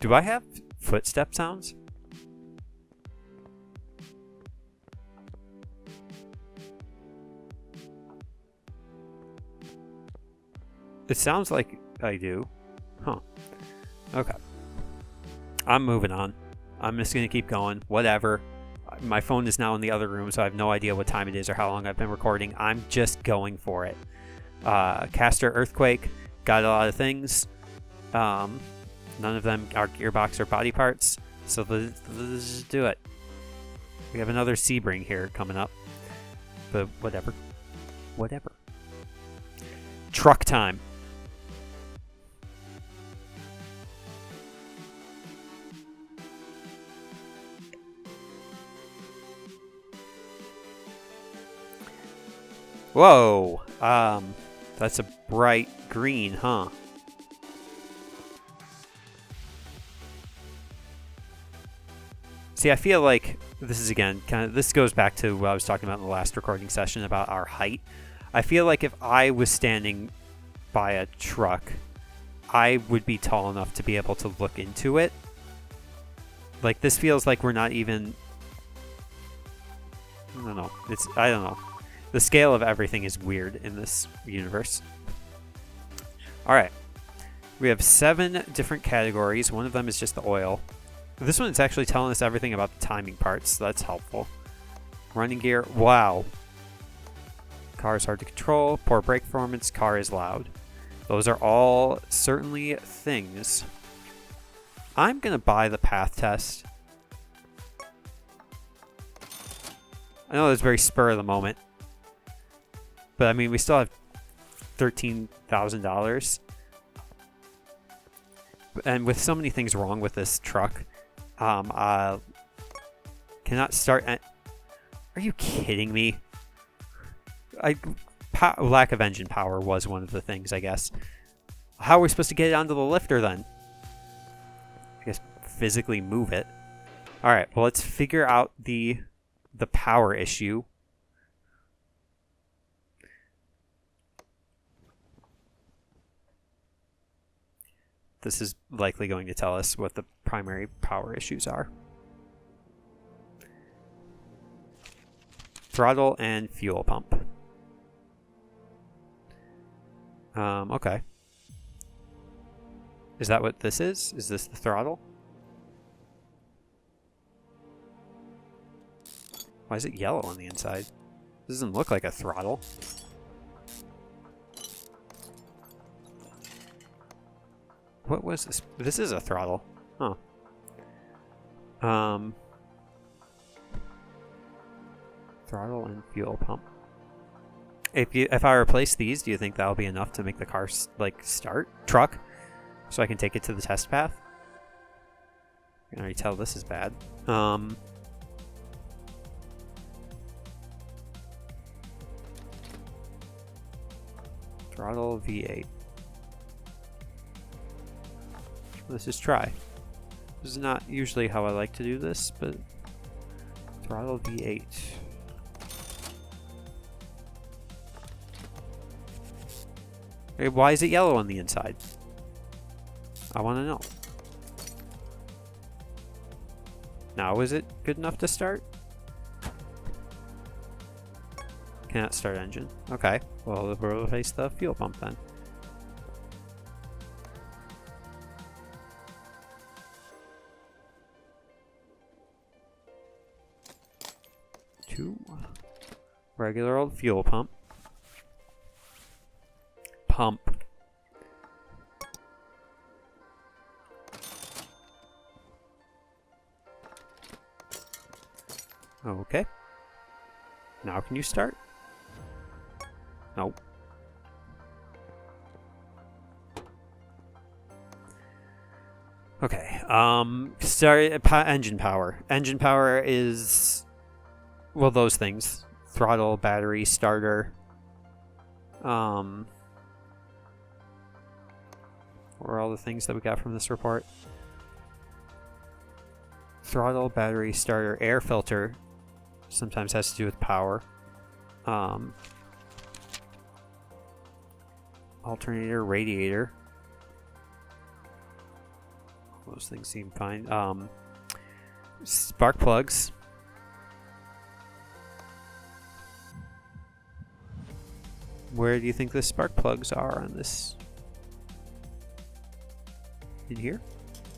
Do I have footstep sounds? It sounds like I do. Huh. Okay. I'm moving on. I'm just going to keep going. Whatever. My phone is now in the other room, so I have no idea what time it is or how long I've been recording. I'm just going for it. Caster Earthquake. Got a lot of things. None of them are gearbox or body parts. So let's just do it. We have another Sebring here coming up. But whatever. Whatever. Truck time. Whoa. That's a bright green, huh? See, I feel like this is, again, this goes back to what I was talking about in the last recording session about our height. I feel like if I was standing by a truck, I would be tall enough to be able to look into it. Like, this feels like we're not even... I don't know. I don't know. The scale of everything is weird in this universe. Alright. We have 7 different categories. One of them is just the oil. This one is actually telling us everything about the timing parts, so that's helpful. Running gear. Wow. Car is hard to control. Poor brake performance. Car is loud. Those are all certainly things. I'm going to buy the path test. I know it's very spur of the moment. But, I mean, we still have $13,000. And with so many things wrong with this truck, cannot start... Are you kidding me? Lack of engine power was one of the things, I guess. How are we supposed to get it onto the lifter, then? I guess physically move it. Alright, well, let's figure out the power issue. This is likely going to tell us what the primary power issues are. Throttle and fuel pump. Okay. Is that what this is? Is this the throttle? Why is it yellow on the inside? This doesn't look like a throttle. What was this? This is a throttle. Huh. Throttle and fuel pump. If I replace these, do you think that'll be enough to make the car start? Truck? So I can take it to the test path? I can already tell this is bad. Throttle V8. Let's just try. This is not usually how I like to do this, but throttle V8. Hey, why is it yellow on the inside? I want to know. Now, is it good enough to start? Cannot start engine. Okay, well, we'll replace the fuel pump then. Regular old fuel pump. Okay. Now can you start? Nope. Okay. Engine power. Engine power is, well, those things. Throttle, battery, starter. What are all the things that we got from this report? Throttle, battery, starter, air filter. Sometimes has to do with power. Alternator, radiator. Those things seem fine. Spark plugs. Where do you think the spark plugs are on this? In here?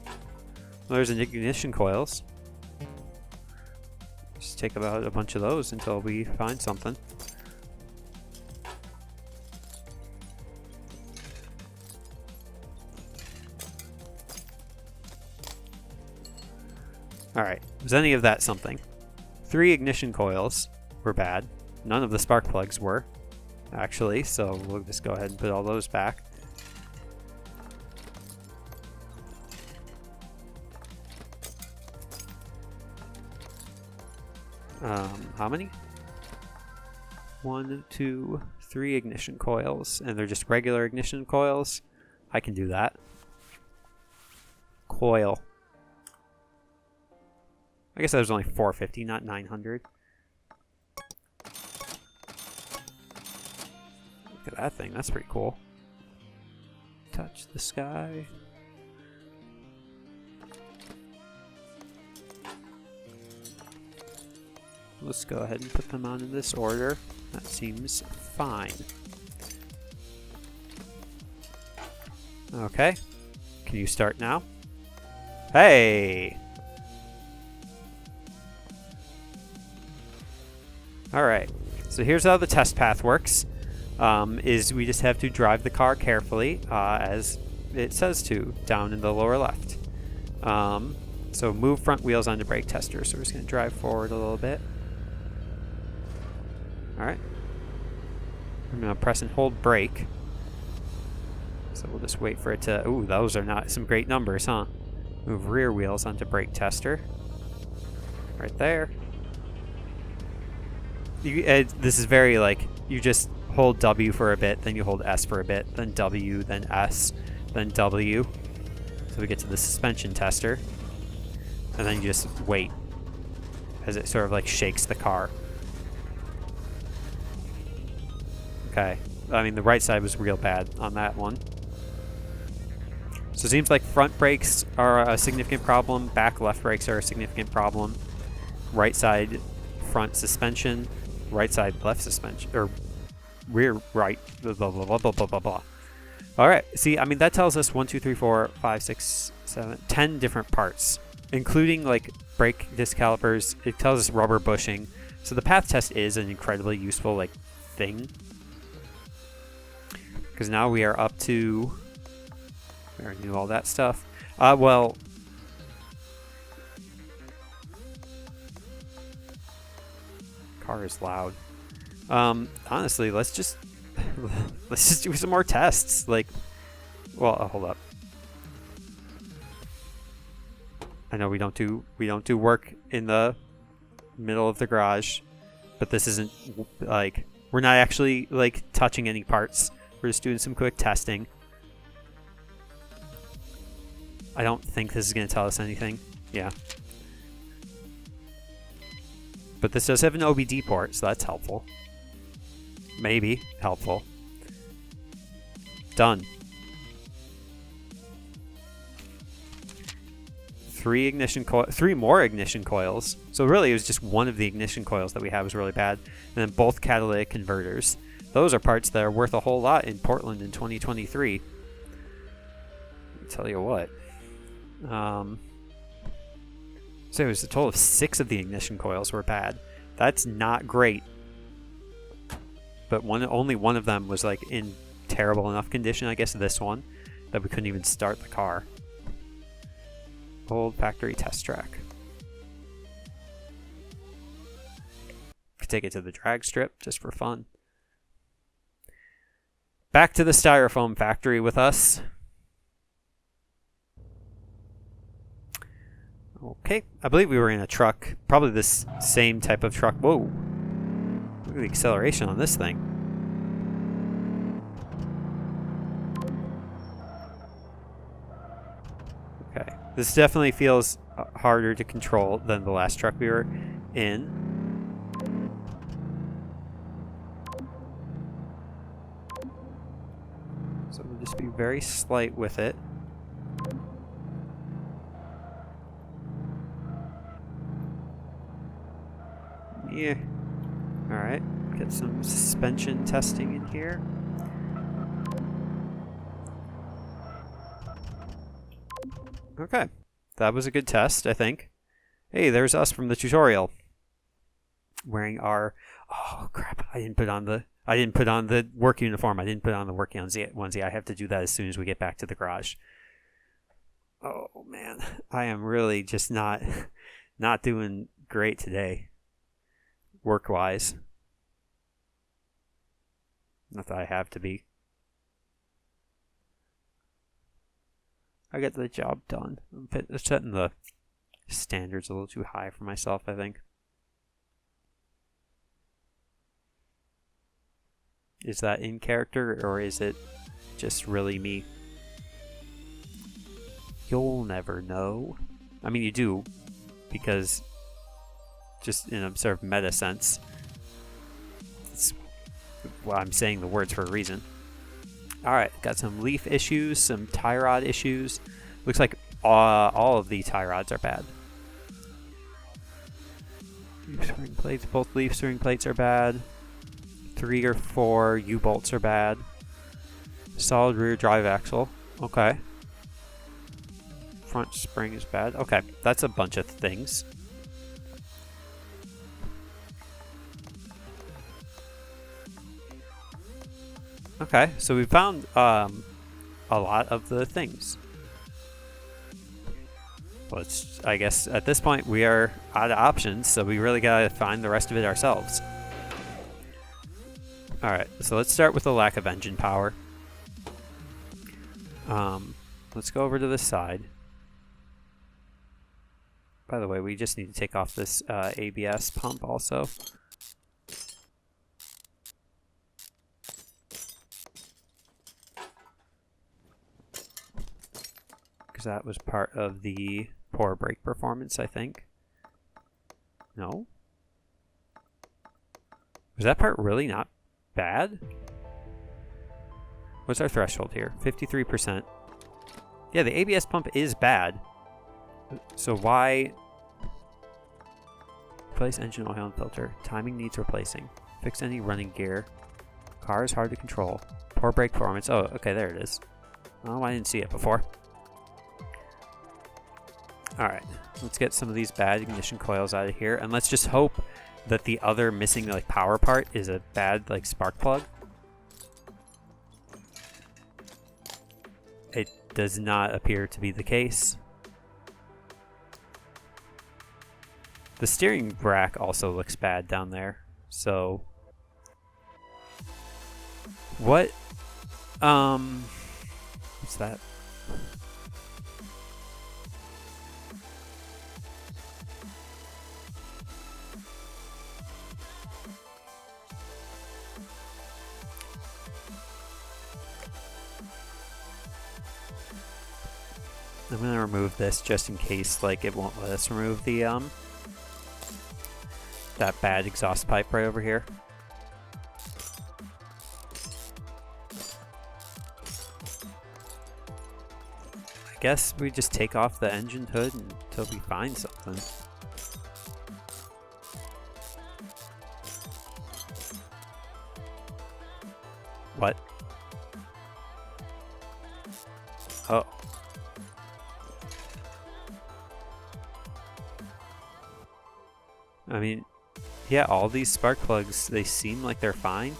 Well, there's ignition coils. Just take about a bunch of those until we find something. Alright, was any of that something? 3 ignition coils were bad. None of the spark plugs were, actually, so we'll just go ahead and put all those back. How many? 1, 2, 3 ignition coils, and they're just regular ignition coils. I can do that. Coil. I guess that was only 450, not 900. Look at that thing. That's pretty cool. Touch the sky. Let's go ahead and put them on in this order. That seems fine. Okay. Can you start now? Hey! Alright, so here's how the test path works. Is we just have to drive the car carefully, as it says to, down in the lower left. So move front wheels onto brake tester. So we're just going to drive forward a little bit. Alright. I'm going to press and hold brake. So we'll just wait for it to... Ooh, those are not some great numbers, huh? Move rear wheels onto brake tester. Right there. This is very like, you just hold W for a bit, then you hold S for a bit, then W, then S, then W. So we get to the suspension tester. And then you just wait as it sort of like shakes the car. Okay. I mean, the right side was real bad on that one. So it seems like front brakes are a significant problem, back left brakes are a significant problem, right side front suspension, right side left suspension, or rear right, blah, blah, blah, blah, blah, blah, blah. All right, see, I mean, that tells us 1, 2, 3, 4, 5, 6, 7, 10 different parts, including like brake disc calipers. It tells us rubber bushing. So the path test is an incredibly useful like thing. Because now we are up to, we already knew all that stuff. Well, car is loud. Honestly, let's just do some more tests. Like, well, hold up. I know we don't do work in the middle of the garage, but this isn't like, we're not actually like touching any parts. We're just doing some quick testing. I don't think this is going to tell us anything. Yeah. But this does have an OBD port, so that's helpful. Maybe helpful. Done. 3 more ignition coils. So really it was just one of the ignition coils that we have was really bad. And then both catalytic converters. Those are parts that are worth a whole lot in Portland in 2023. I'll tell you what. So it was a total of 6 of the ignition coils were bad. That's not great. But only one of them was like in terrible enough condition, I guess this one, that we couldn't even start the car. Old factory test track. Could take it to the drag strip just for fun. Back to the styrofoam factory with us. Okay, I believe we were in a truck, probably this same type of truck. Whoa, look at the acceleration on this thing. Okay, this definitely feels harder to control than the last truck we were in. So we'll just be very slight with it. Yeah. Alright, get some suspension testing in here. Okay, that was a good test, I think. Hey, there's us from the tutorial. Wearing our... Oh, crap, I didn't put on the work uniform. I didn't put on the work onesie. I have to do that as soon as we get back to the garage. Oh, man, I am really just not doing great today, work-wise. Not that I have to be. I get the job done. I'm setting the standards a little too high for myself, I think. Is that in character, or is it just really me? You'll never know. I mean, you do, because just in a sort of meta sense, well, I'm saying the words for a reason. Alright, got some leaf issues, some tie rod issues. Looks like all of the tie rods are bad. Leaf spring plates, both leaf spring plates are bad. 3 or 4 U-bolts are bad. Solid rear drive axle. Okay. Front spring is bad. Okay, that's a bunch of things. Okay, so we found a lot of the things. Well, I guess at this point we are out of options, so we really gotta find the rest of it ourselves. Alright, so let's start with the lack of engine power. Let's go over to this side. By the way, we just need to take off this ABS pump also. Because that was part of the poor brake performance, I think. No? Was that part really not bad? What's our threshold here? 53%. Yeah, the ABS pump is bad. So why... Replace engine oil and filter. Timing needs replacing. Fix any running gear. Car is hard to control. Poor brake performance. Oh, okay, there it is. Oh, I didn't see it before. Alright, let's get some of these bad ignition coils out of here, and let's just hope that the other missing like power part is a bad like spark plug. It does not appear to be the case. The steering rack also looks bad down there, so... What? What's that? I'm gonna remove this just in case, like, it won't let us remove the, that bad exhaust pipe right over here. I guess we just take off the engine hood until we find something. What? Oh. I mean, yeah, all these spark plugs, they seem like they're fine.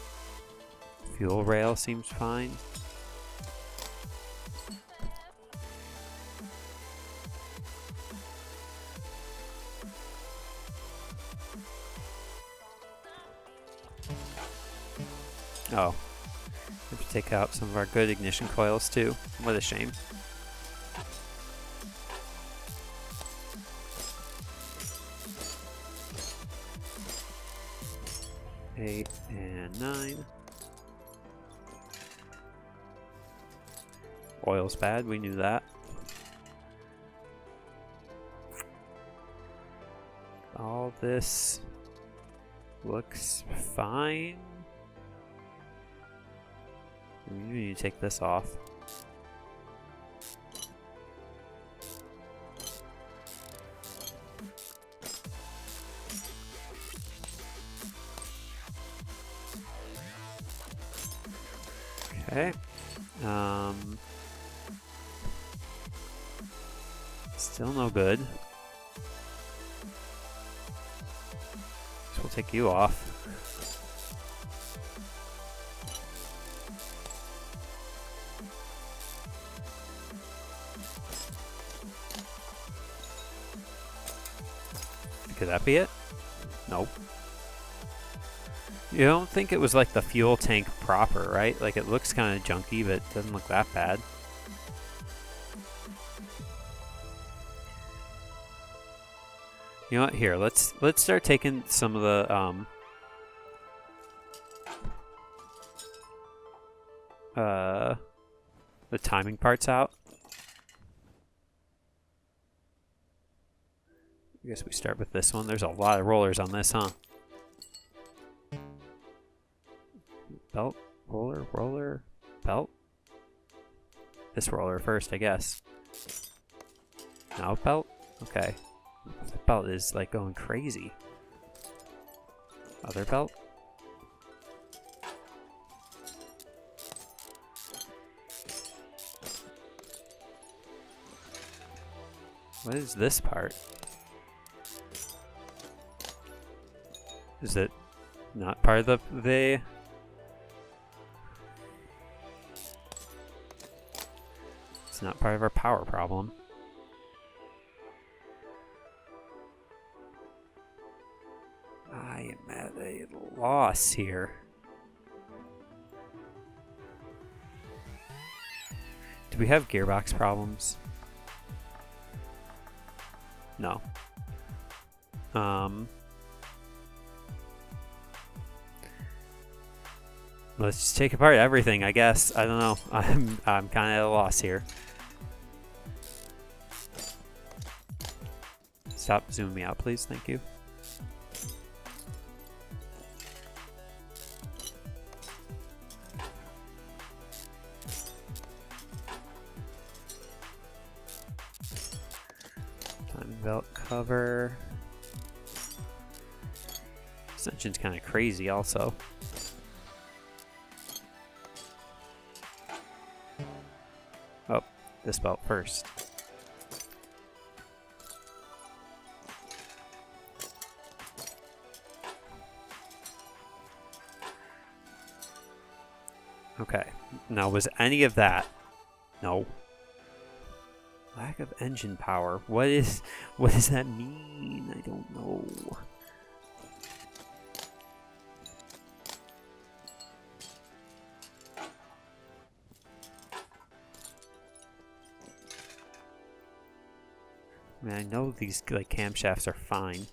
Fuel rail seems fine. Oh. We have to take out some of our good ignition coils too. What a shame. Eight and 9. Oil's bad, we knew that. All this looks fine. We need to take this off. Okay. Still no good. So we'll take you off. Could that be it? Nope. You don't think it was like the fuel tank proper, right? Like it looks kind of junky, but it doesn't look that bad. You know what? Here, let's start taking some of the timing parts out. I guess we start with this one. There's a lot of rollers on this, huh? Belt, roller, belt. This roller first, I guess. Now belt? Okay. The belt is like going crazy. Other belt? What is this part? Is it not part of the It's not part of our power problem. I am at a loss here. Do we have gearbox problems? No. Let's just take apart everything, I guess. I don't know. I'm kind of at a loss here. Stop zooming me out, please. Thank you. Timing belt cover. This engine's kind of crazy also. Oh, this belt first. Okay, now was any of that? No. Lack of engine power. What does that mean? I don't know. I mean, I know these like camshafts are fine.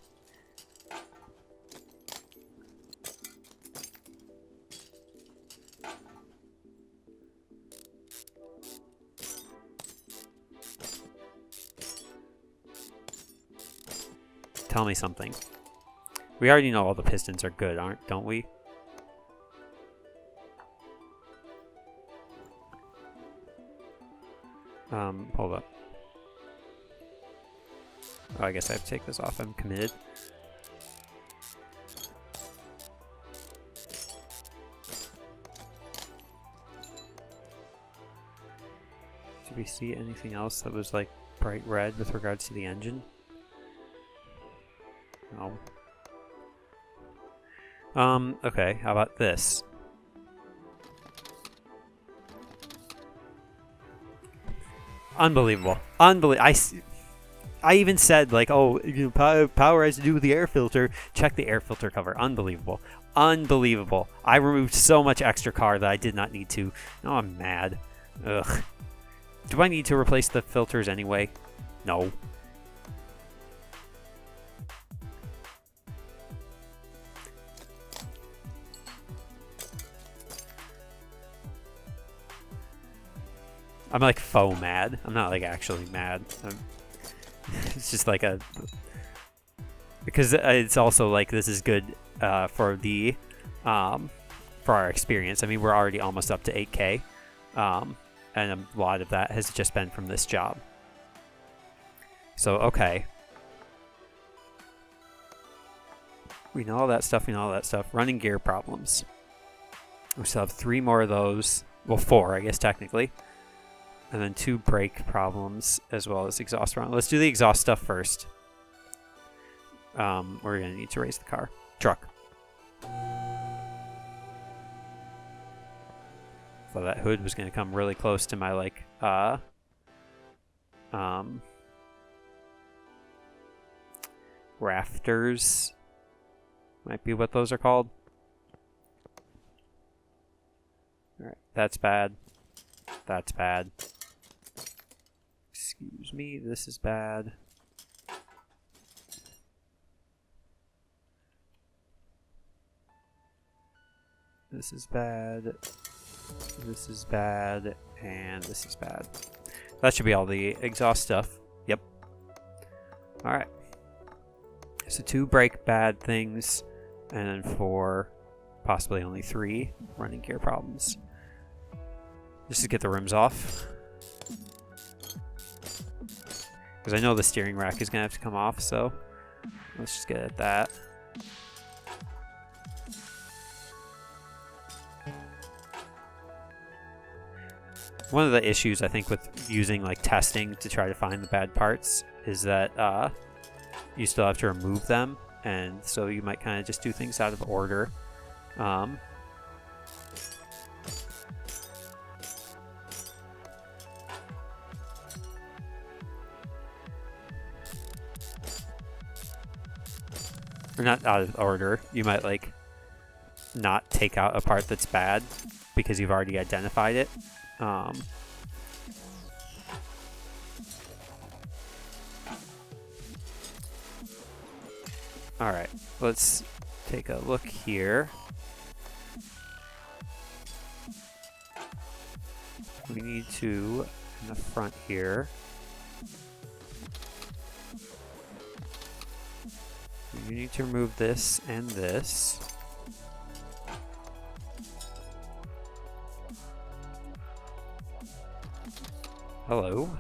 Tell me something. We already know all the pistons are good, don't we? Hold up. Oh, I guess I have to take this off. I'm committed. Did we see anything else that was like bright red with regards to the engine? No. Okay, how about this? Unbelievable. I even said, like, oh, you know, power has to do with the air filter. Check the air filter cover. Unbelievable. Unbelievable. I removed so much extra car that I did not need to. Now I'm mad. Ugh. Do I need to replace the filters anyway? No. I'm like faux mad. I'm not like actually mad. It's just like a... Because it's also like this is good for the... for our experience. I mean, we're already almost up to 8K. And a lot of that has just been from this job. So, okay. We know all that stuff, we know all that stuff. Running gear problems. We still have 3 more of those. Well, 4, I guess, technically. And then 2 brake problems, as well as exhaust run. Let's do the exhaust stuff first. We're going to need to raise the truck. So that hood was going to come really close to my, like, rafters. Might be what those are called. Alright, that's bad. That's bad. Excuse me, this is bad. This is bad. This is bad. And this is bad. That should be all the exhaust stuff. Yep. Alright. So 2 brake bad things, and then 4, possibly only 3 running gear problems. Just to get the rims off. Because I know the steering rack is going to have to come off, so let's just get at that. One of the issues I think with using like testing to try to find the bad parts is that you still have to remove them, and so you might kind of just do things out of order. Or not out of order. You might like not take out a part that's bad because you've already identified it. Alright, let's take a look here. We need to, in the front here, you need to remove this and this. Hello.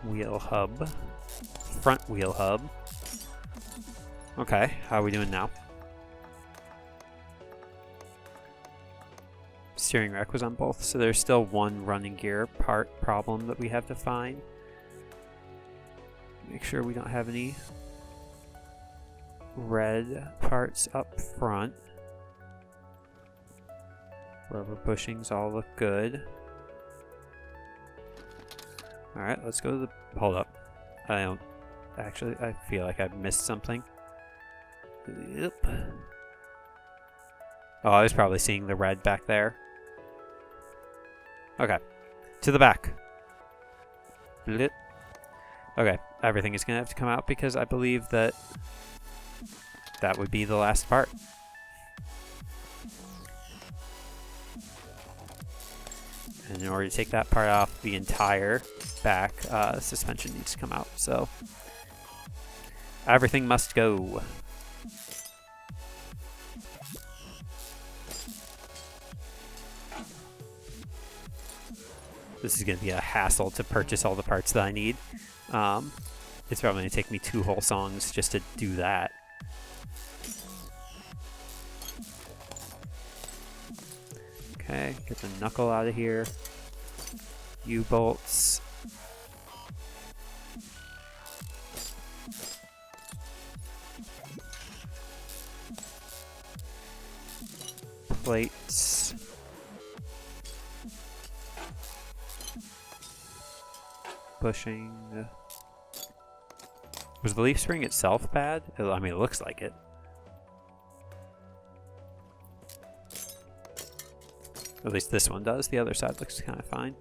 Wheel hub. Front wheel hub. Okay, how are we doing now? Steering rack was on both, so there's still 1 running gear part problem that we have to find. Make sure we don't have any red parts up front. Rubber bushings all look good. Alright, let's go to the... Hold up. I don't... Actually, I feel like I've missed something. Yep. Oh, I was probably seeing the red back there. Okay. To the back. Blip. Okay, everything is going to have to come out because I believe that that would be the last part. And in order to take that part off, the entire back suspension needs to come out. So everything must go. This is going to be a hassle to purchase all the parts that I need. It's probably going to take me 2 whole songs just to do that. Okay, get the knuckle out of here. U-bolts. Plates. Bushing. Was the leaf spring itself bad? I mean, it looks like it. At least this one does. The other side looks kind of fine.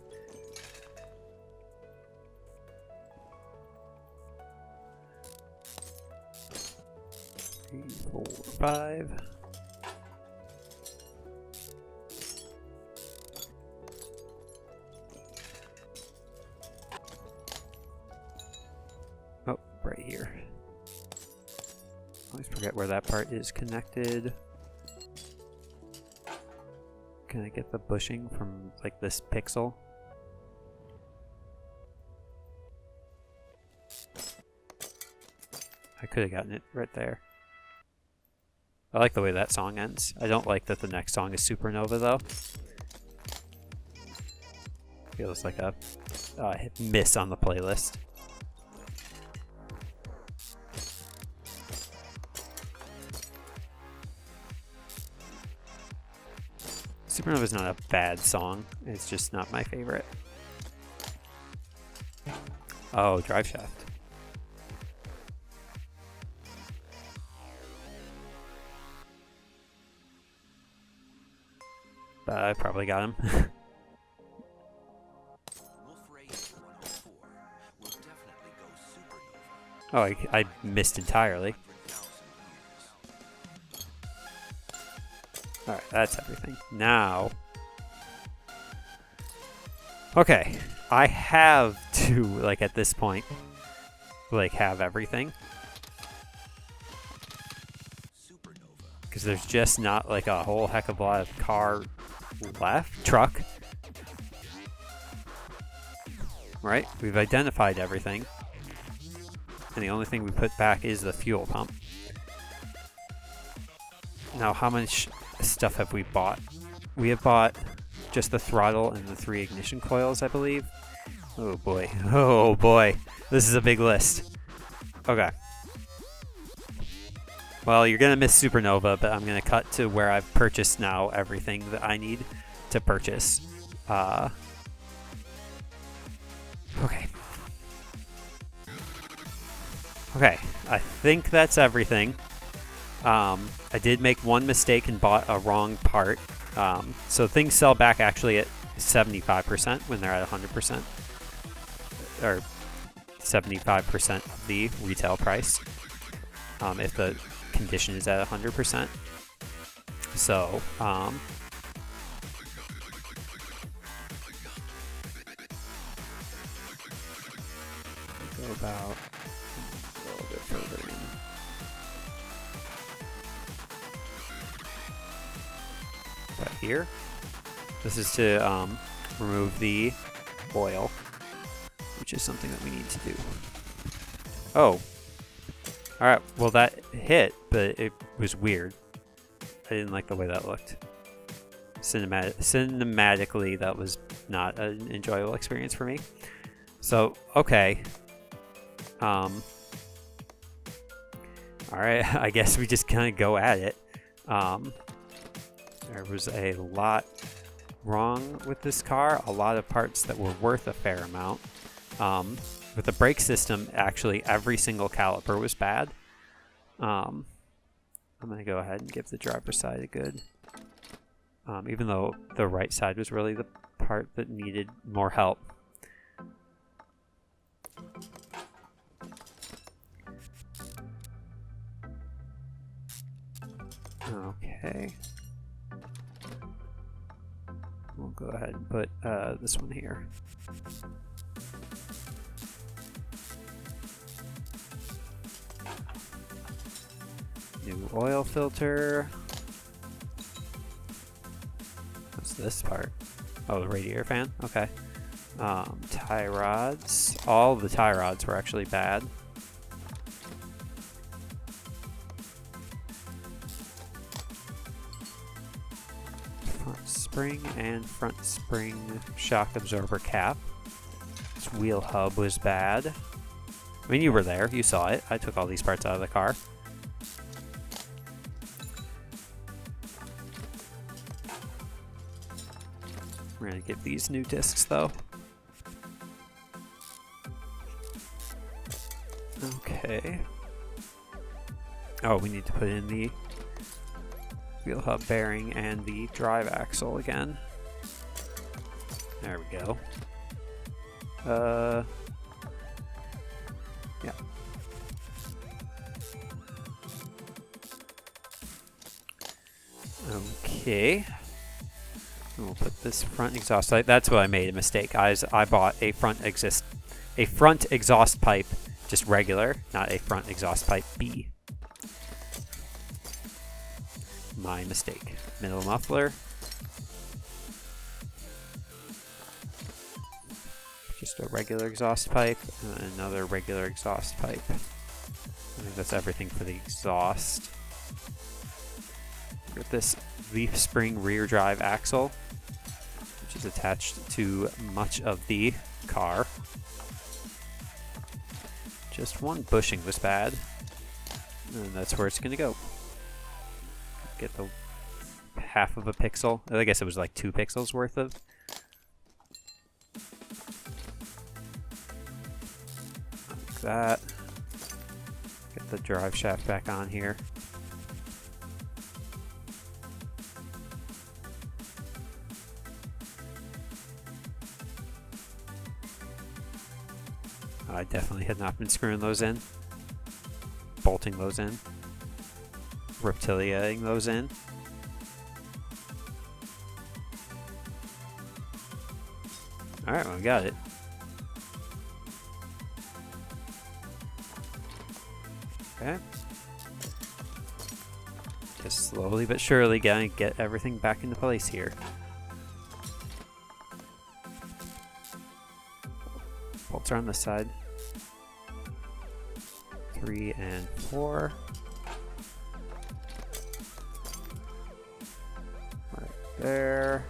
Three, 4, 5. Oh, right here. Always forget where that part is connected. Can I get the bushing from like this pixel? I could have gotten it right there. I like the way that song ends. I don't like that the next song is Supernova though. Feels like a miss on the playlist. Supernova is not a bad song. It's just not my favorite. Oh, drive shaft. I probably got him. Oh, I missed entirely. Alright, that's everything. Now... Okay, I have to, like, at this point, like, have everything. Because there's just not, like, a whole heck of a lot of truck. Right? We've identified everything. And the only thing we put back is the fuel pump. Now, how much stuff have we bought? We have bought just the throttle and the 3 ignition coils, I believe. Oh boy. Oh boy. This is a big list. Okay. Well, you're going to miss Supernova, but I'm going to cut to where I've purchased now everything that I need to purchase. Okay. Okay, I think that's everything. I did make one mistake and bought a wrong part. So things sell back actually at 75% when they're at 100%. Or 75% of the retail price. If the condition is at 100%. So, go about a little bit further in. Right here. This is to remove the oil, which is something that we need to do. Oh. Alright, well that hit, but it was weird. I didn't like the way that looked. Cinematically, that was not an enjoyable experience for me. So, okay. Alright, I guess we just kind of go at it. There was a lot wrong with this car. A lot of parts that were worth a fair amount. With the brake system, actually, every single caliper was bad. I'm going to go ahead and give the driver's side a good... even though the right side was really the part that needed more help. Okay. We'll go ahead and put this one here. New oil filter. What's this part? Oh, the radiator fan? Okay. Tie rods. All the tie rods were actually bad. Front spring and front spring shock absorber cap. This wheel hub was bad. I mean, you were there. You saw it. I took all these parts out of the car. We're going to get these new discs, though. Okay. Oh, we need to put in the wheel hub bearing and the drive axle again. There we go. Yeah. Okay. We'll put this front exhaust pipe. That's what I made a mistake. I bought a front exhaust pipe, just regular, not a front exhaust pipe B. My mistake. Middle muffler. Just a regular exhaust pipe and another regular exhaust pipe. I think that's everything for the exhaust. With this leaf spring rear drive axle, which is attached to much of the car. Just one bushing was bad, and that's where it's going to go. Get the half of a pixel. I guess it was like 2 pixels worth of. Like that. Get the drive shaft back on here. I definitely had not been screwing those in, bolting those in, reptiliaing those in. Alright, well, we got it. Okay. Just slowly but surely gonna get everything back into place here. Bolts are on this side. 3 and 4. Right there.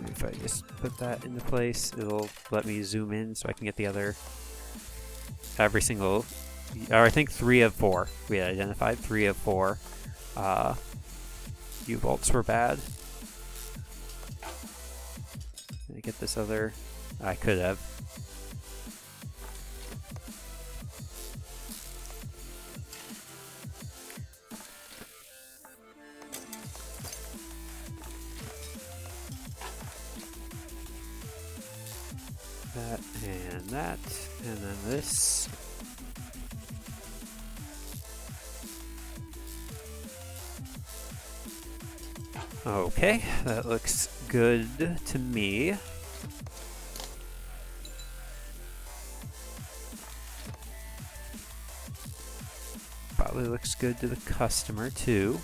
If I just put that into place, it'll let me zoom in so I can get the other, every single, or I think 3 of 4. We had identified 3 of 4 U-bolts were bad. Did I get this other? I could have. That and that, and then this. Okay, that looks good to me. Probably looks good to the customer too,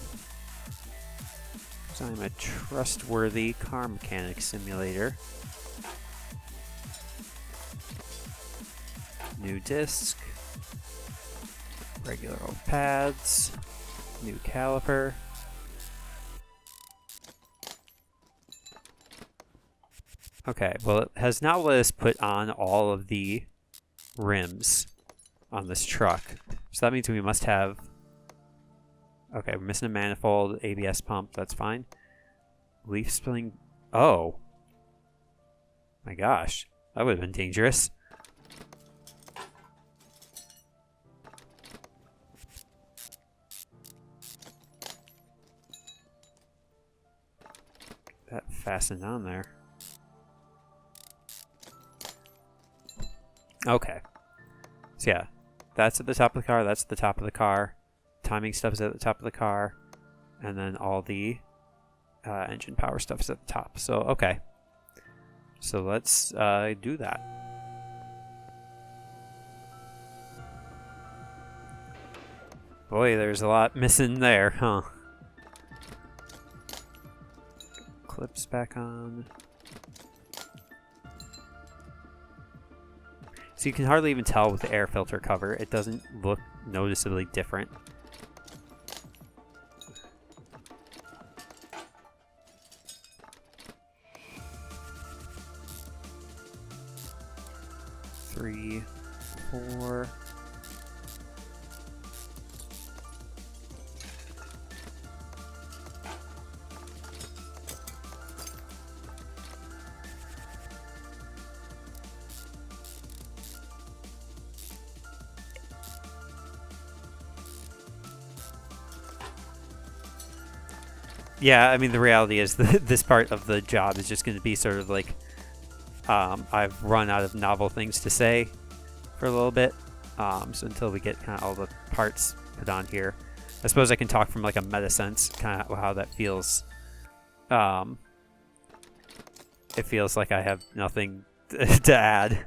because I'm a trustworthy car mechanic simulator. New disc, regular old pads, new caliper. Okay, well, it has now let us put on all of the rims on this truck. So that means we must have... Okay, we're missing a manifold, ABS pump, that's fine. Leaf spring... Oh! My gosh, that would have been dangerous. That fastened on there. Okay. So yeah, that's at the top of the car, that's at the top of the car. Timing stuff is at the top of the car. And then all the engine power stuff is at the top. So, okay. So let's do that. Boy, there's a lot missing there, huh? Clips back on. So you can hardly even tell with the air filter cover. It doesn't look noticeably different. Three, 4. Yeah, I mean, the reality is that this part of the job is just going to be sort of like, I've run out of novel things to say for a little bit. So until we get kind of all the parts put on here, I suppose I can talk from like a meta sense, kind of how that feels. It feels like I have nothing to add.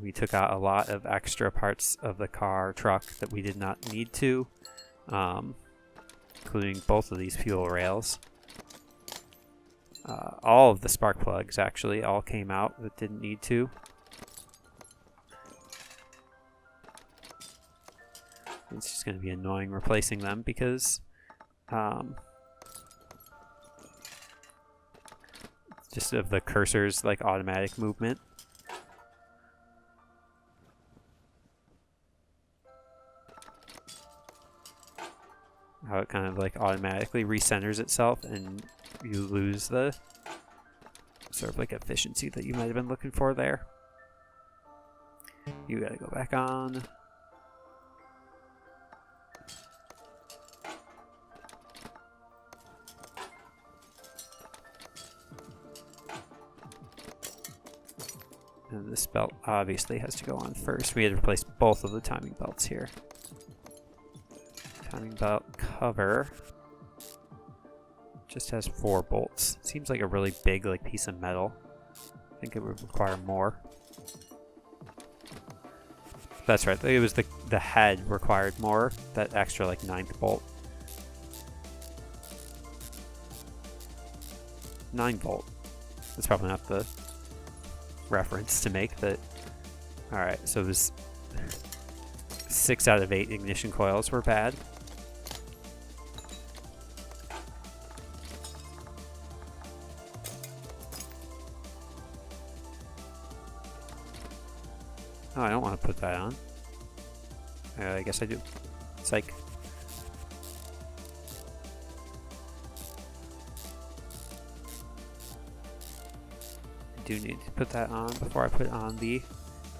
We took out a lot of extra parts of the truck that we did not need to. including both of these fuel rails. All of the spark plugs actually all came out that didn't need to. It's just going to be annoying replacing them because just of the cursor's like automatic movement. How it kind of like automatically recenters itself and you lose the sort of like efficiency that you might have been looking for there. You gotta go back on. And this belt obviously has to go on first. We had to replace both of the timing belts here. Timing belt cover just has 4 bolts. Seems like a really big like piece of metal. I think it would require more. That's right. It was the head required more. That extra like 9th bolt. 9 volt. That's probably not the reference to make, but alright, so it was 6 out of 8 ignition coils were bad. Oh, I don't want to put that on. I guess I do. Psych. I do need to put that on before I put on the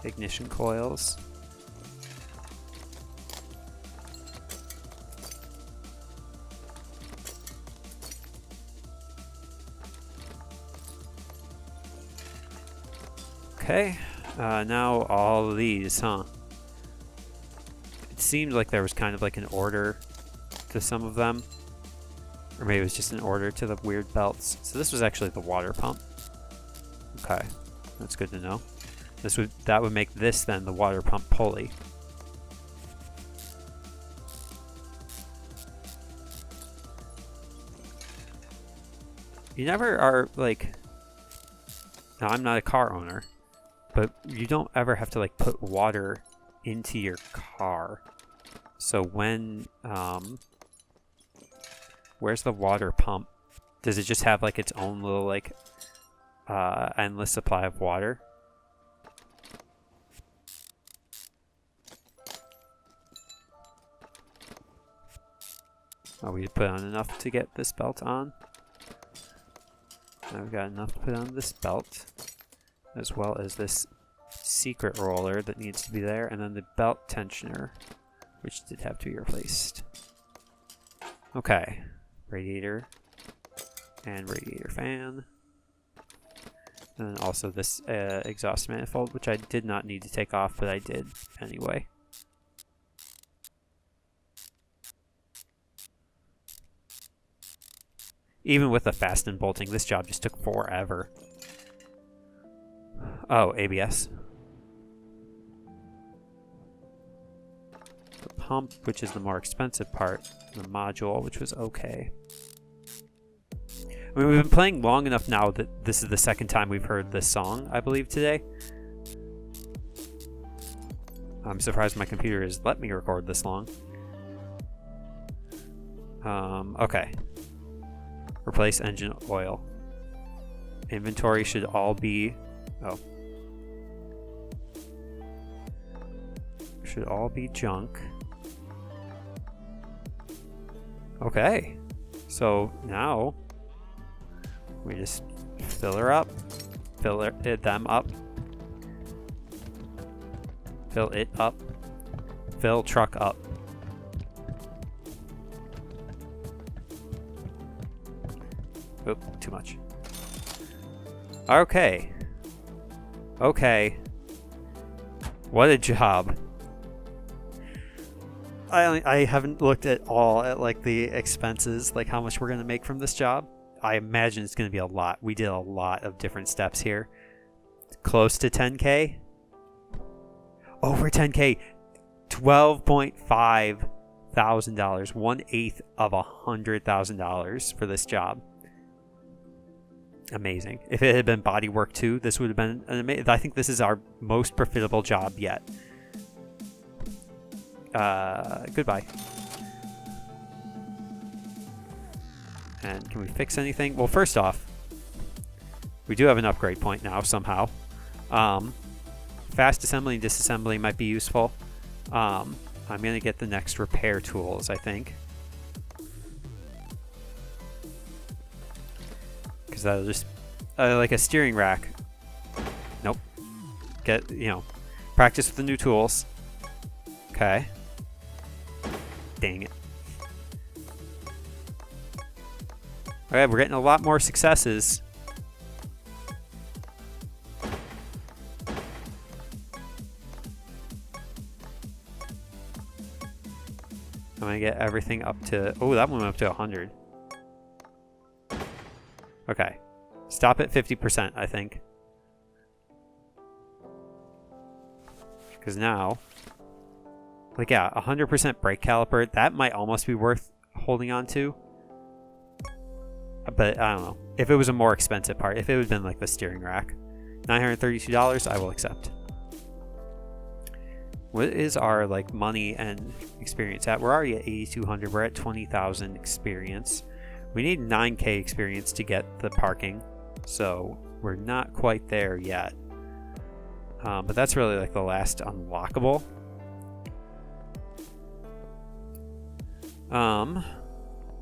ignition coils. Okay. Now all of these, huh? It seemed like there was kind of like an order to some of them. Or maybe it was just an order to the weird belts. So this was actually the water pump. Okay, that's good to know. That would make this then the water pump pulley. You never are like... Now I'm not a car owner. But you don't ever have to like put water into your car. So when, where's the water pump? Does it just have like its own little like endless supply of water? Oh, we put on enough to get this belt on. Now we've got enough to put on this belt, as well as this secret roller that needs to be there, and then the belt tensioner, which did have to be replaced. Okay, radiator and radiator fan. And then also this exhaust manifold, which I did not need to take off, but I did anyway. Even with the fasten bolting, this job just took forever. Oh, ABS. The pump, which is the more expensive part. The module, which was okay. I mean, we've been playing long enough now that this is the second time we've heard this song, I believe, today. I'm surprised my computer has let me record this long. Okay. Replace engine oil. Inventory should all be... Oh. Should all be junk. Okay. So now we just fill her up. Fill them up. Fill it up. Fill truck up. Oop, too much. Okay. Okay. What a job. I haven't looked at all at like the expenses, like how much we're going to make from this job. I imagine it's going to be a lot. We did a lot of different steps here. Close to 10K. Over 10K. 12.5 $100,000, 1/8 of $100,000 for this job. Amazing. If it had been body work too, this would have been an amazing. I think this is our most profitable job yet. Goodbye. And can we fix anything? Well, first off, we do have an upgrade point now somehow. Fast assembly and disassembly might be useful. I'm going to get the next repair tools, I think. Because that'll just... like a steering rack. Nope. Get, practice with the new tools. Okay. Dang it. Alright, we're getting a lot more successes. I'm gonna get everything up to... Oh, that one went up to 100. Okay. Stop at 50%, I think. Because now... Like, yeah, 100% brake caliper. That might almost be worth holding on to. But I don't know. If it was a more expensive part, if it would have been like the steering rack, $932, I will accept. What is our like money and experience at? We're already at 8,200. We're at 20,000 experience. We need 9K experience to get the parking, so we're not quite there yet. But that's really like the last unlockable.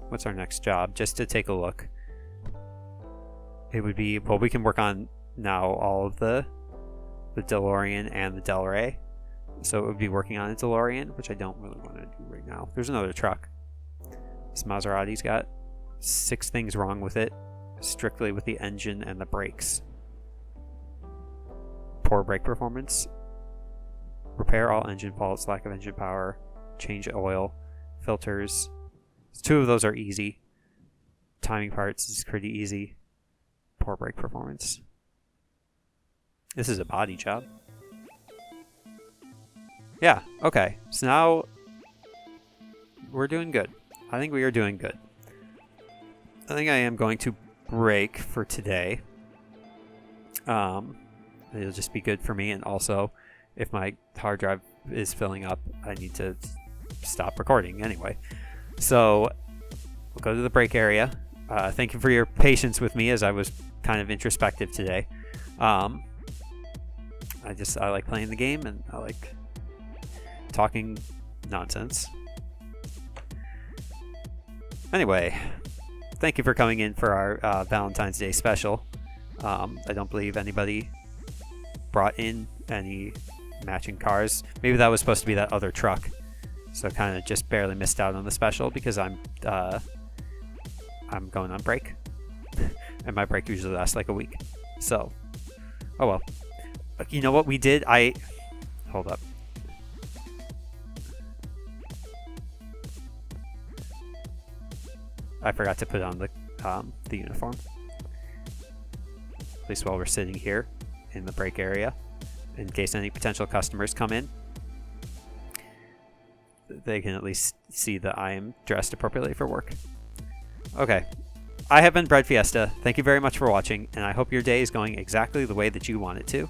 What's our next job? Just to take a look. It would be, well, we can work on now all of the DeLorean and the Del Rey. So it would be working on a DeLorean, which I don't really want to do right now. There's another truck. This Maserati's got 6 things wrong with it, strictly with the engine and the brakes. Poor brake performance. Repair all engine faults, lack of engine power, change oil, filters. 2 of those are easy. Timing parts is pretty easy. Poor brake performance. This is a body job. Yeah, okay. So now we're doing good. I think we are doing good. I think I am going to break for today. It'll just be good for me, and also if my hard drive is filling up, I need to stop recording anyway. So we'll go to the break area. Thank you for your patience with me as I was kind of introspective today. I like playing the game, and I like talking nonsense. Anyway, thank you for coming in for our Valentine's Day special. I don't believe anybody brought in any matching cars. Maybe that was supposed to be that other truck. So kind of just barely missed out on the special because I'm going on break. And my break usually lasts like a week. So, oh well. You know what we did? Hold up. I forgot to put on the uniform. At least while we're sitting here in the break area, in case any potential customers come in, they can at least see that I am dressed appropriately for work. Okay. I have been Breadfiesta. Thank you very much for watching, and I hope your day is going exactly the way that you want it to.